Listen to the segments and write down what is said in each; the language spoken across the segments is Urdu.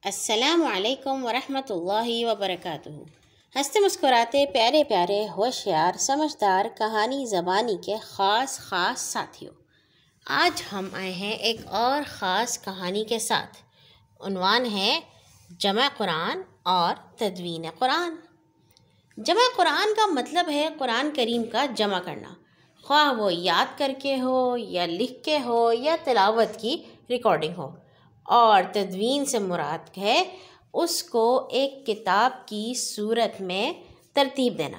السلام علیکم ورحمۃ اللہ وبرکاتہ۔ ہنستے مسکراتے پیارے پیارے ہوشیار سمجھدار کہانی زبانی کے خاص ساتھیوں، آج ہم آئے ہیں ایک اور خاص کہانی کے ساتھ۔ عنوان ہے جمع قرآن اور تدوین قرآن۔ جمع قرآن کا مطلب ہے قرآن کریم کا جمع کرنا، خواہ وہ یاد کر کے ہو یا لکھ کے ہو یا تلاوت کی ریکارڈنگ ہو، اور تدوین سے مراد ہے اس کو ایک کتاب کی صورت میں ترتیب دینا۔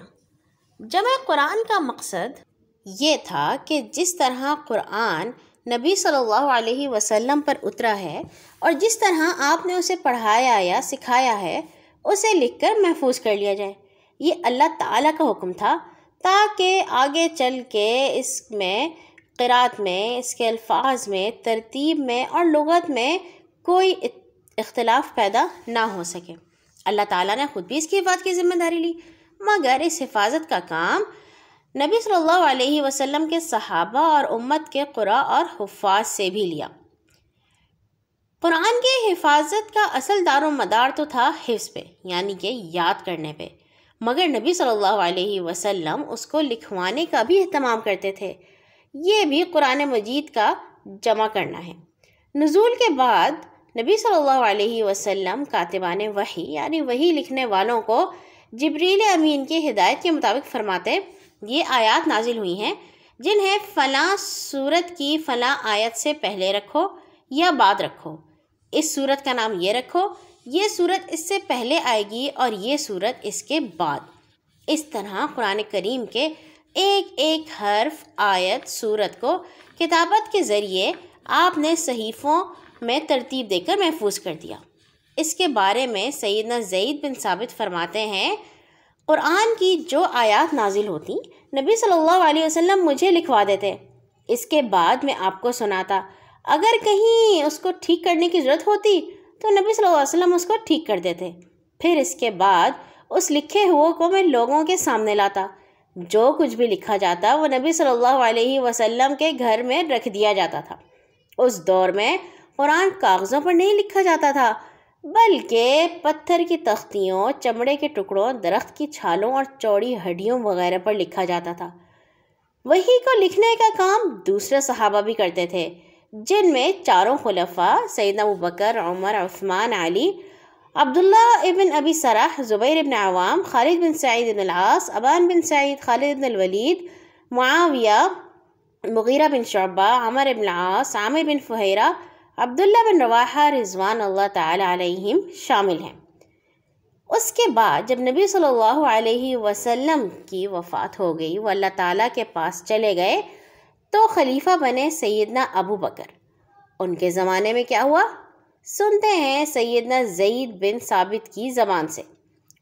جمع قرآن کا مقصد یہ تھا کہ جس طرح قرآن نبی صلی اللہ علیہ وسلم پر اترا ہے اور جس طرح آپ نے اسے پڑھایا یا سکھایا ہے، اسے لکھ کر محفوظ کر لیا جائے۔ یہ اللہ تعالیٰ کا حکم تھا تاکہ آگے چل کے اس میں قرأت میں، اس کے الفاظ میں، ترتیب میں اور لغت میں کوئی اختلاف پیدا نہ ہو سکے۔ اللہ تعالیٰ نے خود بھی اس کی حفاظت کی ذمہ داری لی، مگر اس حفاظت کا کام نبی صلی اللہ علیہ وسلم کے صحابہ اور امت کے قراء اور حفاظ سے بھی لیا۔ قرآن کی حفاظت کا اصل دار و مدار تو تھا حفظ پہ، یعنی کہ یاد کرنے پہ، مگر نبی صلی اللہ علیہ وسلم اس کو لکھوانے کا بھی اہتمام کرتے تھے۔ یہ بھی قرآن مجید کا جمع کرنا ہے۔ نزول کے بعد نبی صلی اللہ علیہ وسلم کاتبان وحی یعنی وحی لکھنے والوں کو جبریل امین کی ہدایت کے مطابق فرماتے، یہ آیات نازل ہوئی ہیں جنہیں فلاں سورت کی فلاں آیت سے پہلے رکھو یا بعد رکھو، اس سورت کا نام یہ رکھو، یہ سورت اس سے پہلے آئے گی اور یہ سورت اس کے بعد۔ اس طرح قرآن کریم کے ایک ایک حرف، آیت، سورت کو کتابت کے ذریعے آپ نے صحیفوں میں ترتیب دے کر محفوظ کر دیا۔ اس کے بارے میں سیدنا زید بن ثابت فرماتے ہیں، قرآن کی جو آیات نازل ہوتی نبی صلی اللہ علیہ وسلم مجھے لکھوا دیتے، اس کے بعد میں آپ کو سناتا، اگر کہیں اس کو ٹھیک کرنے کی ضرورت ہوتی تو نبی صلی اللہ علیہ وسلم اس کو ٹھیک کر دیتے، پھر اس کے بعد اس لکھے ہوئے کو میں لوگوں کے سامنے لاتا۔ جو کچھ بھی لکھا جاتا وہ نبی صلی اللہ علیہ وسلم کے گھر میں رکھ دیا جاتا تھا۔ اس دور میں قرآن کاغذوں پر نہیں لکھا جاتا تھا، بلکہ پتھر کی تختیوں، چمڑے کے ٹکڑوں، درخت کی چھالوں اور چوڑی ہڈیوں وغیرہ پر لکھا جاتا تھا۔ وحی کو لکھنے کا کام دوسرے صحابہ بھی کرتے تھے، جن میں چاروں خلفاء سیدنا ابوبکر، عمر، عثمان، علی، عبداللہ ابن ابی سرح، زبیر ابن عوام، خالد بن سعید بن العاص، ابان بن سعید، خالد بن الولید، معاویہ، مغیرہ بن شعبہ، عمر بن العاص، عامر بن فہیرہ، عبداللہ بن رواحہ رضوان اللہ تعالی علیہم شامل ہیں۔ اس کے بعد جب نبی صلی اللہ علیہ وسلم کی وفات ہو گئی، وہ اللہ تعالیٰ کے پاس چلے گئے، تو خلیفہ بنے سیدنا ابو بکر۔ ان کے زمانے میں کیا ہوا سنتے ہیں سیدنا زید بن ثابت کی زبان سے۔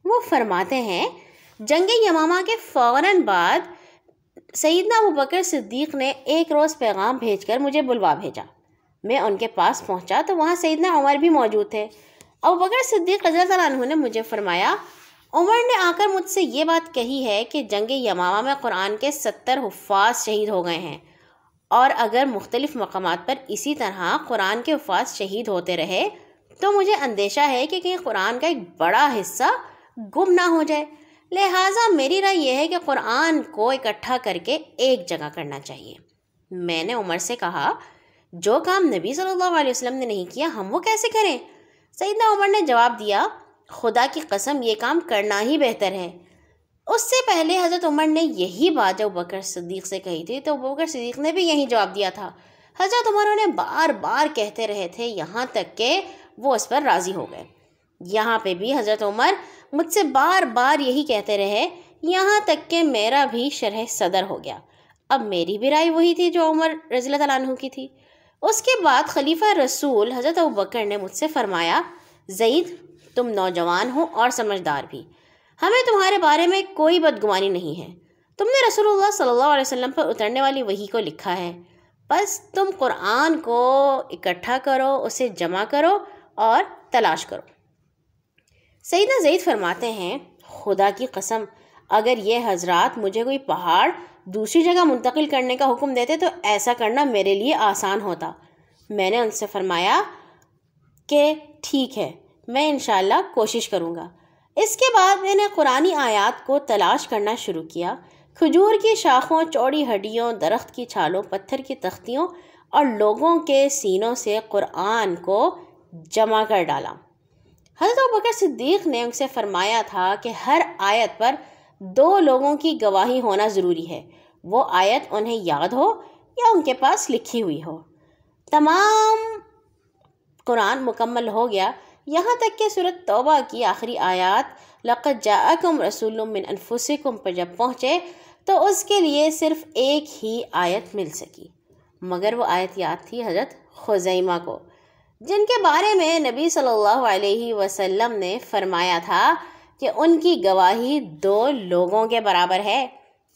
وہ فرماتے ہیں، جنگ یمامہ کے فوراً بعد سیدنا ابو بکر صدیق نے ایک روز پیغام بھیج کر مجھے بلوا بھیجا۔ میں ان کے پاس پہنچا تو وہاں سیدنا عمر بھی موجود تھے۔ ابو بکر صدیق رضی اللہ عنہ نے مجھے فرمایا، عمر نے آ کر مجھ سے یہ بات کہی ہے کہ جنگ یمامہ میں قرآن کے 70 حفاظ شہید ہو گئے ہیں، اور اگر مختلف مقامات پر اسی طرح قرآن کے حفاظ شہید ہوتے رہے تو مجھے اندیشہ ہے کہ کہیں قرآن کا ایک بڑا حصہ گم نہ ہو جائے، لہٰذا میری رائے یہ ہے کہ قرآن کو اکٹھا کر کے ایک جگہ کرنا چاہیے۔ میں نے عمر سے کہا، جو کام نبی صلی اللہ علیہ وسلم نے نہیں کیا ہم وہ کیسے کریں؟ سیدنا عمر نے جواب دیا، خدا کی قسم یہ کام کرنا ہی بہتر ہے۔ اس سے پہلے حضرت عمر نے یہی بات جب ابوبکر صدیق سے کہی تھی تو ابوبکر صدیق نے بھی یہی جواب دیا تھا۔ حضرت عمر انہیں بار بار کہتے رہے تھے، یہاں تک کہ وہ اس پر راضی ہو گئے۔ یہاں پہ بھی حضرت عمر مجھ سے بار بار یہی کہتے رہے، یہاں تک کہ میرا بھی شرح صدر ہو گیا۔ اب میری بھی رائے وہی تھی جو عمر رضی اللہ عنہ کی تھی۔ اس کے بعد خلیفہ رسول حضرت ابوبکر نے مجھ سے فرمایا، زید تم نوجوان ہو اور سمجھدار بھی، ہمیں تمہارے بارے میں کوئی بدگمانی نہیں ہے، تم نے رسول اللہ صلی اللہ علیہ وسلم پر اترنے والی وحی کو لکھا ہے، بس تم قرآن کو اکٹھا کرو، اسے جمع کرو اور تلاش کرو۔ سیدنا زید فرماتے ہیں، خدا کی قسم اگر یہ حضرات مجھے کوئی پہاڑ دوسری جگہ منتقل کرنے کا حکم دیتے تو ایسا کرنا میرے لیے آسان ہوتا۔ میں نے ان سے فرمایا کہ ٹھیک ہے، میں انشاءاللہ کوشش کروں گا۔ اس کے بعد میں نے قرآنی آیات کو تلاش کرنا شروع کیا۔ کھجور کی شاخوں، چوڑی ہڈیوں، درخت کی چھالوں، پتھر کی تختیوں اور لوگوں کے سینوں سے قرآن کو جمع کر ڈالا۔ حضرت ابوبکر صدیق نے ان سے فرمایا تھا کہ ہر آیت پر 2 لوگوں کی گواہی ہونا ضروری ہے، وہ آیت انہیں یاد ہو یا ان کے پاس لکھی ہوئی ہو۔ تمام قرآن مکمل ہو گیا، یہاں تک کہ سورۃ توبہ کی آخری آیات لَقَدْ جَاءَكُمْ رَسُولٌ مِّنْ أَنفُسِكُمْ پر جب پہنچے تو اس کے لیے صرف ایک ہی آیت مل سکی، مگر وہ آیت یاد تھی حضرت خزیمہ کو، جن کے بارے میں نبی صلی اللہ علیہ وسلم نے فرمایا تھا کہ ان کی گواہی 2 لوگوں کے برابر ہے۔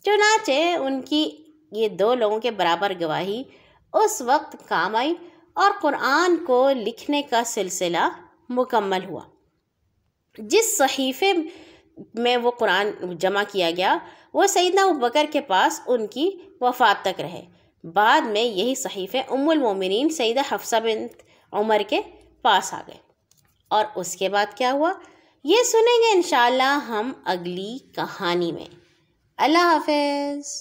چنانچہ ان کی یہ 2 لوگوں کے برابر گواہی اس وقت کام آئی اور قرآن کو لکھنے کا سلسلہ مکمل ہوا۔ جس صحیفے میں وہ قرآن جمع کیا گیا وہ سیدنا ابوبکر کے پاس ان کی وفات تک رہے۔ بعد میں یہی صحیفے ام المومنین سیدہ حفصہ بنت عمر کے پاس آ گئے۔ اور اس کے بعد کیا ہوا یہ سنیں گے انشاءاللہ ہم اگلی کہانی میں۔ اللہ حافظ۔